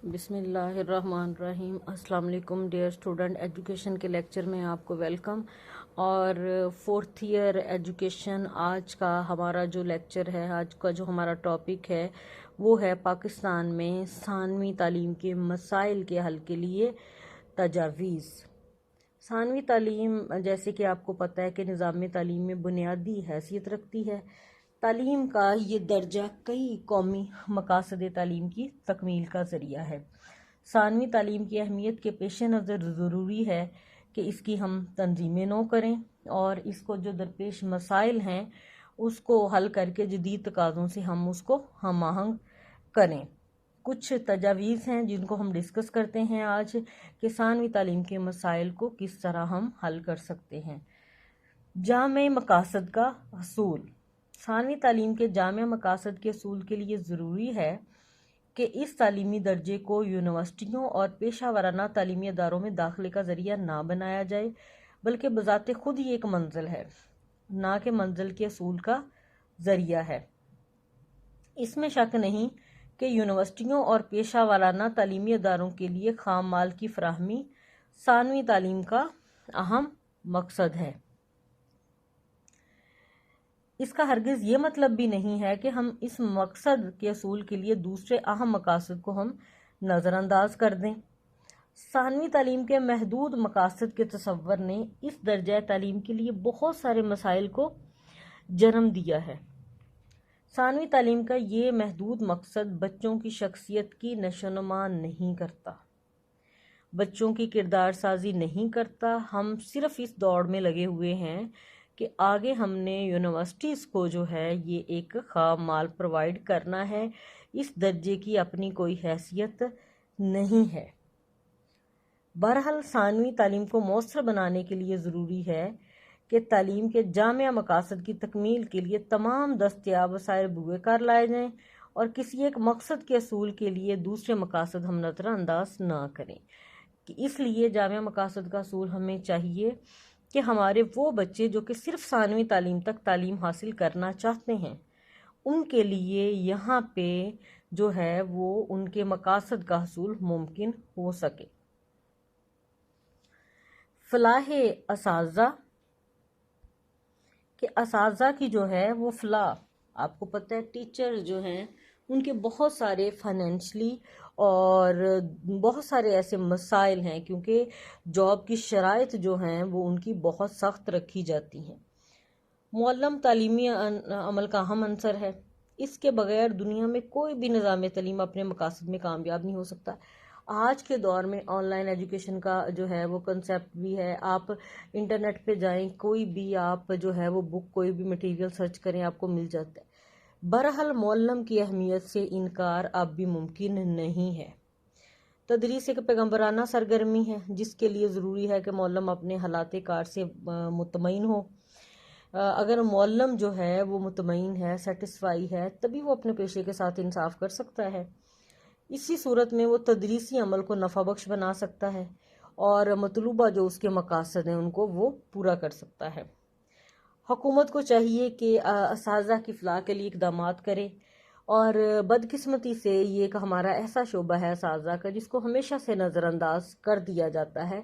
بسم اللہ الرحمن الرحیم۔ السلام علیکم ڈیئر اسٹوڈنٹ، ایجوکیشن کے لیکچر میں آپ کو ویلکم۔ اور 4th ایئر ایجوکیشن آج کا ہمارا جو لیکچر ہے، آج کا جو ہمارا ٹاپک ہے وہ ہے پاکستان میں ثانوی تعلیم کے مسائل کے حل کے لیے تجاویز۔ ثانوی تعلیم جیسے کہ آپ کو پتہ ہے کہ نظام تعلیم میں بنیادی حیثیت رکھتی ہے۔ تعلیم کا یہ درجہ کئی قومی مقاصد تعلیم کی تکمیل کا ذریعہ ہے۔ ثانوی تعلیم کی اہمیت کے پیش نظر ضروری ہے کہ اس کی ہم تنظیم نو کریں اور اس کو جو درپیش مسائل ہیں اس کو حل کر کے جدید تقاضوں سے ہم اس کو ہم آہنگ کریں۔ کچھ تجاویز ہیں جن کو ہم ڈسکس کرتے ہیں آج کہ ثانوی تعلیم کے مسائل کو کس طرح ہم حل کر سکتے ہیں۔ جامع مقاصد کا حصول۔ ثانوی تعلیم کے جامع مقاصد کے حصول کے لیے ضروری ہے کہ اس تعلیمی درجے کو یونیورسٹیوں اور پیشہ ورانہ تعلیمی اداروں میں داخلے کا ذریعہ نہ بنایا جائے، بلکہ بذات خود ہی ایک منزل ہے، نہ کہ منزل کے حصول کا ذریعہ ہے۔ اس میں شک نہیں کہ یونیورسٹیوں اور پیشہ ورانہ تعلیمی اداروں کے لیے خام مال کی فراہمی ثانوی تعلیم کا اہم مقصد ہے۔ اس کا ہرگز یہ مطلب بھی نہیں ہے کہ ہم اس مقصد کے حصول کے لیے دوسرے اہم مقاصد کو ہم نظر انداز کر دیں۔ ثانوی تعلیم کے محدود مقاصد کے تصور نے اس درجہ تعلیم کے لیے بہت سارے مسائل کو جنم دیا ہے۔ ثانوی تعلیم کا یہ محدود مقصد بچوں کی شخصیت کی نشوونما نہیں کرتا، بچوں کی کردار سازی نہیں کرتا۔ ہم صرف اس دوڑ میں لگے ہوئے ہیں کہ آگے ہم نے یونیورسٹیز کو جو ہے یہ ایک خام مال پرووائڈ کرنا ہے، اس درجے کی اپنی کوئی حیثیت نہیں ہے۔ بہرحال ثانوی تعلیم کو مؤثر بنانے کے لیے ضروری ہے کہ تعلیم کے جامع مقاصد کی تکمیل کے لیے تمام دستیاب وسائل بروئے کار لائے جائیں اور کسی ایک مقصد کے حصول کے لیے دوسرے مقاصد ہم نظر انداز نہ کریں۔ اس لیے جامع مقاصد کا حصول ہمیں چاہیے کہ ہمارے وہ بچے جو کہ صرف ثانوی تعلیم تک تعلیم حاصل کرنا چاہتے ہیں ان کے لیے یہاں پہ جو ہے وہ ان کے مقاصد کا حصول ممکن ہو سکے۔ فلاح اساتذہ کہ اساتذہ کی جو ہے وہ فلاح، آپ کو پتہ ہے ٹیچر جو ہیں ان کے بہت سارے فائنینشلی اور بہت سارے ایسے مسائل ہیں کیونکہ جاب کی شرائط جو ہیں وہ ان کی بہت سخت رکھی جاتی ہیں۔ معلم تعلیمی عمل کا اہم عنصر ہے، اس کے بغیر دنیا میں کوئی بھی نظام تعلیم اپنے مقاصد میں کامیاب نہیں ہو سکتا۔ آج کے دور میں آن لائن ایجوکیشن کا جو ہے وہ کنسیپٹ بھی ہے، آپ انٹرنیٹ پہ جائیں، کوئی بھی آپ جو ہے وہ بک کوئی بھی مٹیریل سرچ کریں آپ کو مل جاتا ہے۔ بہرحال معلم کی اہمیت سے انکار اب بھی ممکن نہیں ہے۔ تدریس ایک پیغمبرانہ سرگرمی ہے جس کے لیے ضروری ہے کہ معلم اپنے حالات کار سے مطمئن ہو۔ اگر معلم جو ہے وہ مطمئن ہے، سیٹسفائی ہے، تبھی وہ اپنے پیشے کے ساتھ انصاف کر سکتا ہے۔ اسی صورت میں وہ تدریسی عمل کو نفع بخش بنا سکتا ہے اور مطلوبہ جو اس کے مقاصد ہیں ان کو وہ پورا کر سکتا ہے۔ حکومت کو چاہیے کہ اساتذہ کی فلاح کے لیے اقدامات کرے، اور بدقسمتی سے یہ ایک ہمارا ایسا شعبہ ہے اساتذہ کا جس کو ہمیشہ سے نظر انداز کر دیا جاتا ہے،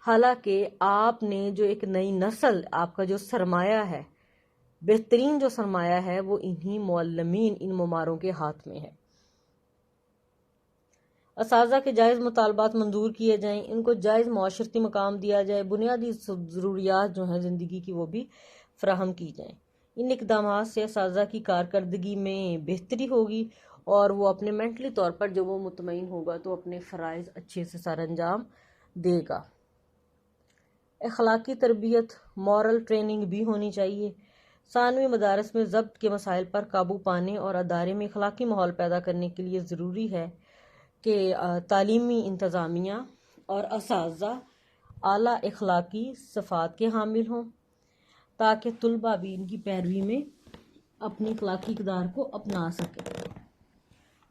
حالانکہ آپ نے جو ایک نئی نسل، آپ کا جو سرمایہ ہے، بہترین جو سرمایہ ہے وہ انہی معلمین، ان مماروں کے ہاتھ میں ہے۔ اساتذہ کے جائز مطالبات منظور کیے جائیں، ان کو جائز معاشرتی مقام دیا جائے، بنیادی ضروریات جو ہیں زندگی کی وہ بھی فراہم کی جائیں۔ ان اقدامات سے اساتذہ کی کارکردگی میں بہتری ہوگی اور وہ اپنے مینٹلی طور پر جب وہ مطمئن ہوگا تو اپنے فرائض اچھے سے سر انجام دے گا۔ اخلاقی تربیت، مورل ٹریننگ بھی ہونی چاہیے۔ ثانوی مدارس میں ضبط کے مسائل پر قابو پانے اور ادارے میں اخلاقی ماحول پیدا کرنے کے لیے ضروری ہے کہ تعلیمی انتظامیہ اور اساتذہ اعلیٰ اخلاقی صفات کے حامل ہوں تاکہ طلباء بھی ان کی پیروی میں اپنی اخلاقی اقدار کو اپنا سکیں۔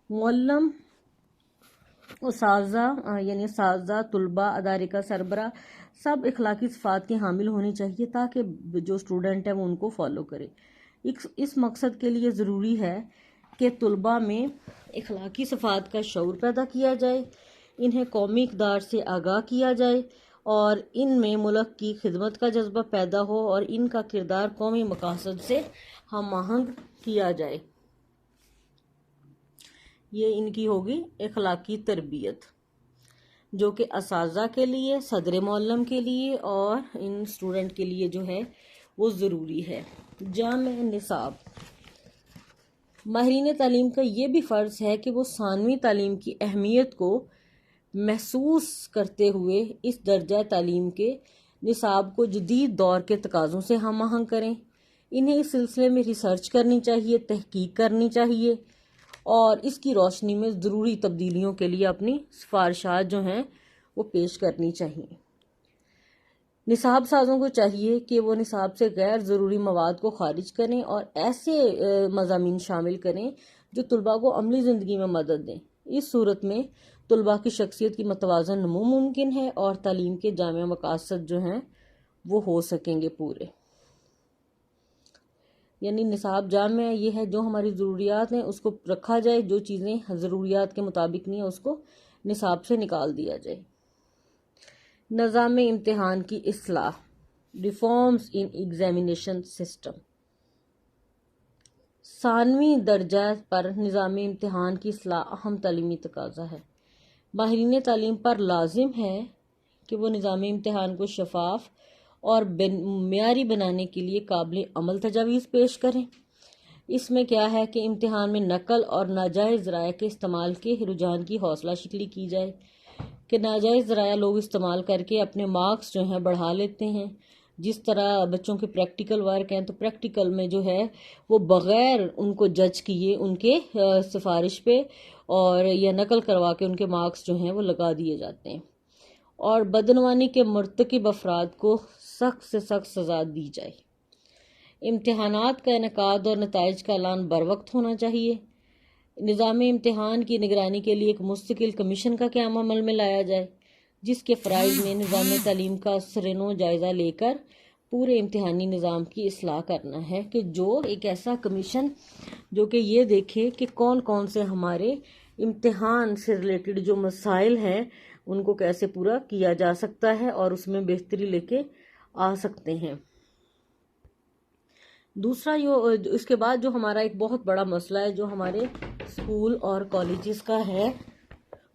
معلم، اساتذہ یعنی اساتذہ، طلباء، ادارے کا سربراہ سب اخلاقی صفات کے حامل ہونے چاہیے تاکہ جو اسٹوڈنٹ ہے وہ ان کو فالو کرے۔ اس مقصد کے لیے ضروری ہے کہ طلباء میں اخلاقی صفات کا شعور پیدا کیا جائے، انہیں قومی اقدار سے آگاہ کیا جائے اور ان میں ملک کی خدمت کا جذبہ پیدا ہو اور ان کا کردار قومی مقاصد سے ہم آہنگ کیا جائے۔ یہ ان کی ہوگی اخلاقی تربیت، جو کہ اساتذہ کے لیے، صدر معلم کے لیے اور ان اسٹوڈنٹ کے لیے جو ہے وہ ضروری ہے۔ جامع نصاب، ماہرین تعلیم کا یہ بھی فرض ہے کہ وہ ثانوی تعلیم کی اہمیت کو محسوس کرتے ہوئے اس درجہ تعلیم کے نصاب کو جدید دور کے تقاضوں سے ہم آہنگ کریں۔ انہیں اس سلسلے میں ریسرچ کرنی چاہیے، تحقیق کرنی چاہیے اور اس کی روشنی میں ضروری تبدیلیوں کے لیے اپنی سفارشات جو ہیں وہ پیش کرنی چاہیے۔ نصاب سازوں کو چاہیے کہ وہ نصاب سے غیر ضروری مواد کو خارج کریں اور ایسے مضامین شامل کریں جو طلباء کو عملی زندگی میں مدد دیں۔ اس صورت میں طلباء کی شخصیت کی متوازن نمو ممکن ہے اور تعلیم کے جامع مقاصد جو ہیں وہ ہو سکیں گے پورے۔ یعنی نصاب جامع یہ ہے، جو ہماری ضروریات ہیں اس کو رکھا جائے، جو چیزیں ضروریات کے مطابق نہیں ہیں اس کو نصاب سے نکال دیا جائے۔ نظام امتحان کی اصلاح، ریفارمز ان ایگزامینیشن سسٹم، ثانوی درجہ پر نظام امتحان کی اصلاح اہم تعلیمی تقاضا ہے۔ ماہرین تعلیم پر لازم ہے کہ وہ نظام امتحان کو شفاف اور معیاری بنانے کے لیے قابل عمل تجاویز پیش کریں۔ اس میں کیا ہے کہ امتحان میں نقل اور ناجائز ذرائع کے استعمال کے رجحان کی حوصلہ شکنی کی جائے کہ ناجائز ذرائع لوگ استعمال کر کے اپنے مارکس جو ہیں بڑھا لیتے ہیں۔ جس طرح بچوں کے پریکٹیکل ورک ہیں تو پریکٹیکل میں جو ہے وہ بغیر ان کو جج کیے ان کے سفارش پہ اور یا نقل کروا کے ان کے مارکس جو ہیں وہ لگا دیے جاتے ہیں، اور بدعنوانی کے مرتکب افراد کو سخت سے سخت سزا دی جائے۔ امتحانات کا انعقاد اور نتائج کا اعلان بروقت ہونا چاہیے۔ نظام امتحان کی نگرانی کے لیے ایک مستقل کمیشن کا قیام عمل میں لایا جائے، جس کے فرائض میں نظام تعلیم کا سرنو جائزہ لے کر پورے امتحانی نظام کی اصلاح کرنا ہے، کہ جو ایک ایسا کمیشن جو کہ یہ دیکھے کہ کون کون سے ہمارے امتحان سے ریلیٹڈ جو مسائل ہیں ان کو کیسے پورا کیا جا سکتا ہے اور اس میں بہتری لے کے آ سکتے ہیں۔ دوسرا اس کے بعد جو ہمارا ایک بہت بڑا مسئلہ ہے جو ہمارے اسکول اور کالجز کا ہے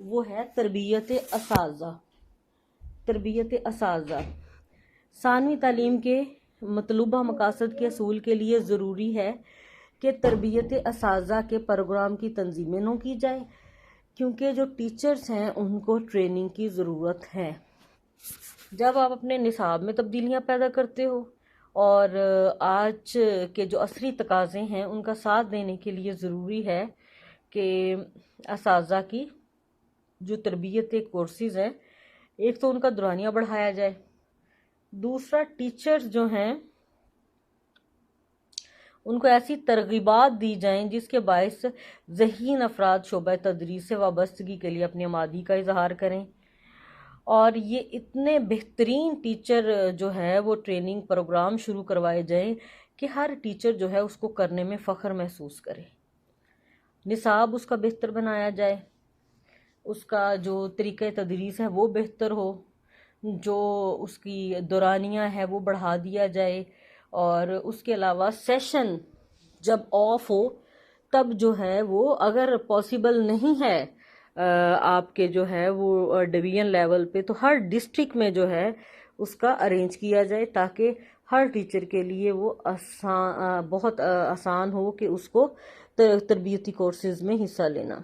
وہ ہے تربیت اساتذہ۔ تربیت اساتذہ ثانوی تعلیم کے مطلوبہ مقاصد کے حصول کے لیے ضروری ہے کہ تربیت اساتذہ کے پروگرام کی تنظیم نو کی جائے، کیونکہ جو ٹیچرز ہیں ان کو ٹریننگ کی ضرورت ہے۔ جب آپ اپنے نصاب میں تبدیلیاں پیدا کرتے ہو اور آج کے جو عصری تقاضے ہیں ان کا ساتھ دینے کے لیے ضروری ہے کہ اساتذہ کی جو تربیت کورسز ہیں، ایک تو ان کا دورانیہ بڑھایا جائے، دوسرا ٹیچرز جو ہیں ان کو ایسی ترغیبات دی جائیں جس کے باعث ذہین افراد شعبہ تدریس سے وابستگی کے لیے اپنی آمادگی کا اظہار کریں، اور یہ اتنے بہترین ٹیچر جو ہے وہ ٹریننگ پروگرام شروع کروائے جائیں کہ ہر ٹیچر جو ہے اس کو کرنے میں فخر محسوس کرے۔ نصاب اس کا بہتر بنایا جائے، اس کا جو طریقہ تدریس ہے وہ بہتر ہو، جو اس کی دورانیہ ہے وہ بڑھا دیا جائے، اور اس کے علاوہ سیشن جب آف ہو تب جو ہے وہ اگر پاسبل نہیں ہے آپ کے جو ہے وہ ڈویژن لیول پہ تو ہر ڈسٹرکٹ میں جو ہے اس کا ارینج کیا جائے تاکہ ہر ٹیچر کے لیے وہ بہت آسان ہو کہ اس کو تربیتی کورسز میں حصہ لینا۔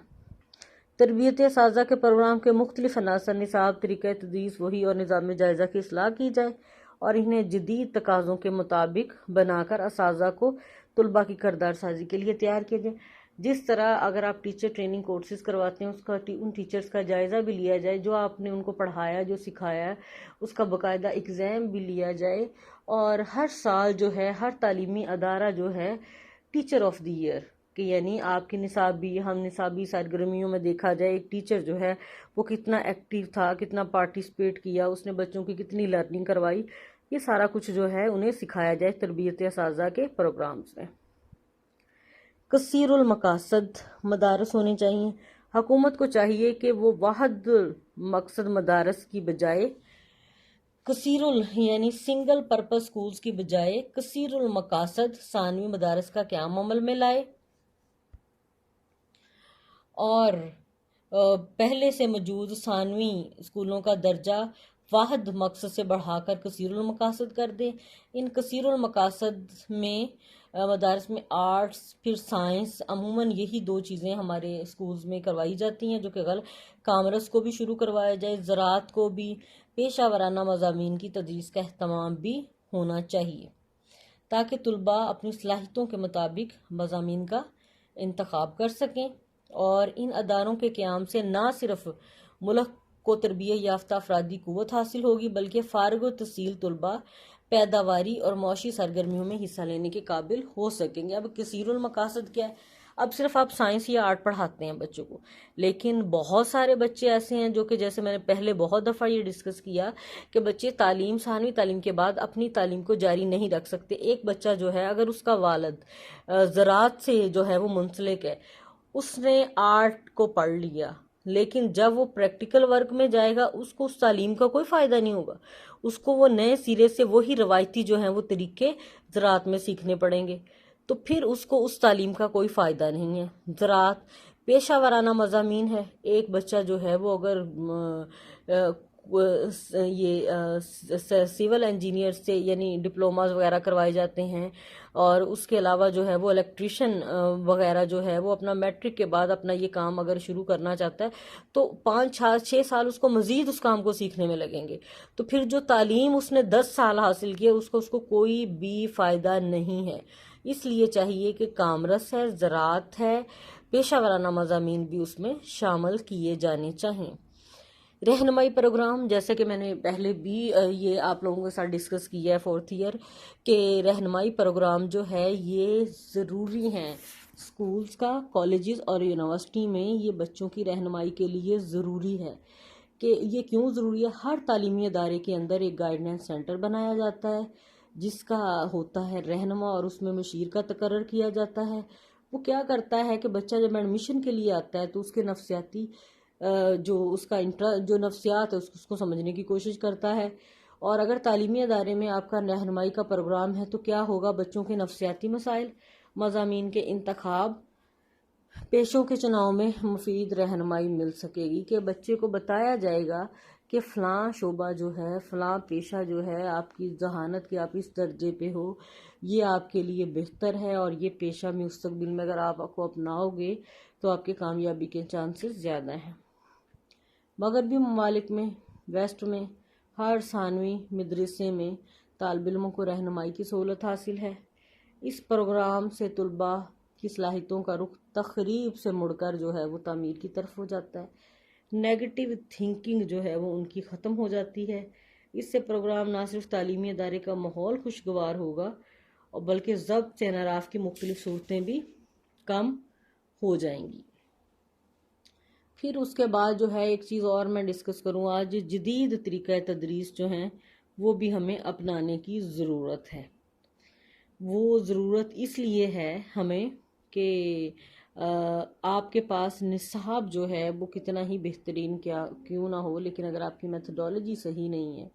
تربیت اساتذہ کے پروگرام کے مختلف عناصر، نصاب، طریقہ تدریس، وحی اور نظام جائزہ کی اصلاح کی جائے اور انہیں جدید تقاضوں کے مطابق بنا کر اساتذہ کو طلباء کی کردار سازی کے لیے تیار کیا جائے۔ جس طرح اگر آپ ٹیچر ٹریننگ کورسز کرواتے ہیں اس کا ان ٹیچرز کا جائزہ بھی لیا جائے، جو آپ نے ان کو پڑھایا، جو سکھایا ہے اس کا باقاعدہ ایگزام بھی لیا جائے، اور ہر سال جو ہے ہر تعلیمی ادارہ جو ہے ٹیچر آف دی ایئر کہ یعنی آپ کی نصابی ہم نصابی سرگرمیوں میں دیکھا جائے ایک ٹیچر جو ہے وہ کتنا ایکٹیو تھا، کتنا پارٹیسپیٹ کیا، اس نے بچوں کی کتنی لرننگ کروائی، یہ سارا کچھ جو ہے انہیں سکھایا جائے تربیت اساتذہ کے پروگرامز میں۔ کثیر المقاصد مدارس ہونے چاہیے۔ حکومت کو چاہیے کہ وہ واحد مقصد مدارس کی بجائے یعنی سنگل پرپس سکولز کی بجائے کثیر المقاصد ثانوی مدارس کا قیام عمل میں لائے، اور پہلے سے موجود ثانوی اسکولوں کا درجہ واحد مقصد سے بڑھا کر کثیر المقاصد کر دیں۔ ان کثیر المقاصد میں مدارس میں آرٹس پھر سائنس، عموماً یہی دو چیزیں ہمارے اسکولز میں کروائی جاتی ہیں، جو کہ غلط۔ کامرس کو بھی شروع کروایا جائے، زراعت کو بھی، پیشہ ورانہ مضامین کی تدریس کا اہتمام بھی ہونا چاہیے تاکہ طلباء اپنی صلاحیتوں کے مطابق مضامین کا انتخاب کر سکیں، اور ان اداروں کے قیام سے نہ صرف ملک کو تربیت یافتہ افرادی قوت حاصل ہوگی بلکہ فارغ التحصیل طلباء پیداواری اور معاشی سرگرمیوں میں حصہ لینے کے قابل ہو سکیں گے۔ اب کثیر المقاصد کیا ہے؟ اب صرف آپ سائنس یا آرٹ پڑھاتے ہیں بچوں کو، لیکن بہت سارے بچے ایسے ہیں جو کہ جیسے میں نے پہلے بہت دفعہ یہ ڈسکس کیا کہ بچے ثانوی تعلیم کے بعد اپنی تعلیم کو جاری نہیں رکھ سکتے۔ ایک بچہ جو ہے اگر اس کا والد زراعت سے جو ہے وہ منسلک ہے، اس نے آرٹ کو پڑھ لیا، لیکن جب وہ پریکٹیکل ورک میں جائے گا اس کو اس تعلیم کا کوئی فائدہ نہیں ہوگا، اس کو وہ نئے سرے سے وہی روایتی جو ہیں وہ طریقے زراعت میں سیکھنے پڑیں گے، تو پھر اس کو اس تعلیم کا کوئی فائدہ نہیں ہے۔ زراعت پیشہ ورانہ مضامین ہے۔ ایک بچہ جو ہے وہ اگر یہ سول انجینئر سے یعنی ڈپلوماز وغیرہ کروائے جاتے ہیں، اور اس کے علاوہ جو ہے وہ الیکٹریشین وغیرہ جو ہے وہ اپنا میٹرک کے بعد اپنا یہ کام اگر شروع کرنا چاہتا ہے تو 5-6 سال اس کو مزید اس کام کو سیکھنے میں لگیں گے، تو پھر جو تعلیم اس نے 10 سال حاصل کی ہے اس کو کوئی بھی فائدہ نہیں ہے۔ اس لیے چاہیے کہ کامرس ہے، زراعت ہے، پیشہ ورانہ مضامین بھی اس میں شامل کیے جانے چاہئیں۔ رہنمائی پروگرام، جیسے کہ میں نے پہلے بھی یہ آپ لوگوں کے ساتھ ڈسکس کیا ہے 4th ایئر کہ رہنمائی پروگرام جو ہے یہ ضروری ہیں اسکولز کا، کالجز اور یونیورسٹی میں یہ بچوں کی رہنمائی کے لیے ضروری ہے۔ کہ یہ کیوں ضروری ہے؟ ہر تعلیمی ادارے کے اندر ایک گائیڈنس سینٹر بنایا جاتا ہے جس کا ہوتا ہے رہنما، اور اس میں مشیر کا تقرر کیا جاتا ہے۔ وہ کیا کرتا ہے کہ بچہ جب ایڈمیشن کے لیے آتا ہے تو اس کے نفسیاتی جو اس کا جو نفسیات ہے اس کو سمجھنے کی کوشش کرتا ہے، اور اگر تعلیمی ادارے میں آپ کا رہنمائی کا پروگرام ہے تو کیا ہوگا؟ بچوں کے نفسیاتی مسائل، مضامین کے انتخاب، پیشوں کے چناؤ میں مفید رہنمائی مل سکے گی کہ بچے کو بتایا جائے گا کہ فلاں شعبہ جو ہے، فلاں پیشہ جو ہے آپ کی ذہانت کے آپ اس درجے پہ ہو، یہ آپ کے لیے بہتر ہے، اور یہ پیشہ میں مستقبل میں اگر آپ کو اپناؤ گے تو آپ کے کامیابی کے چانسز زیادہ ہیں۔ مغربی ممالک میں، ویسٹ میں، ہر ثانوی مدرسے میں طالب علموں کو رہنمائی کی سہولت حاصل ہے۔ اس پروگرام سے طلباء کی صلاحیتوں کا رخ تخریب سے مڑ کر جو ہے وہ تعمیر کی طرف ہو جاتا ہے۔ نیگیٹو تھنکنگ جو ہے وہ ان کی ختم ہو جاتی ہے۔ اس سے پروگرام نہ صرف تعلیمی ادارے کا ماحول خوشگوار ہوگا اور بلکہ ضبط سے انحراف کی مختلف صورتیں بھی کم ہو جائیں گی۔ پھر اس کے بعد جو ہے ایک چیز اور میں ڈسکس کروں آج، جدید طریقہ تدریس جو ہیں وہ بھی ہمیں اپنانے کی ضرورت ہے۔ وہ ضرورت اس لیے ہے ہمیں کہ آپ کے پاس نصاب جو ہے وہ کتنا ہی بہترین کیوں نہ ہو، لیکن اگر آپ کی میتھڈالوجی صحیح نہیں ہے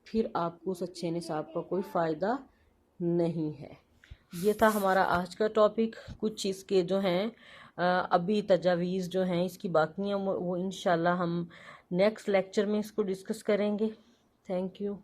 پھر آپ کو اس اچھے نصاب کا کوئی فائدہ نہیں ہے۔ یہ تھا ہمارا آج کا ٹاپک۔ کچھ اس کے جو ہیں ابھی تجاویز جو ہیں اس کی باقی ہیں، وہ انشاءاللہ ہم نیکسٹ لیکچر میں اس کو ڈسکس کریں گے۔ Thank you.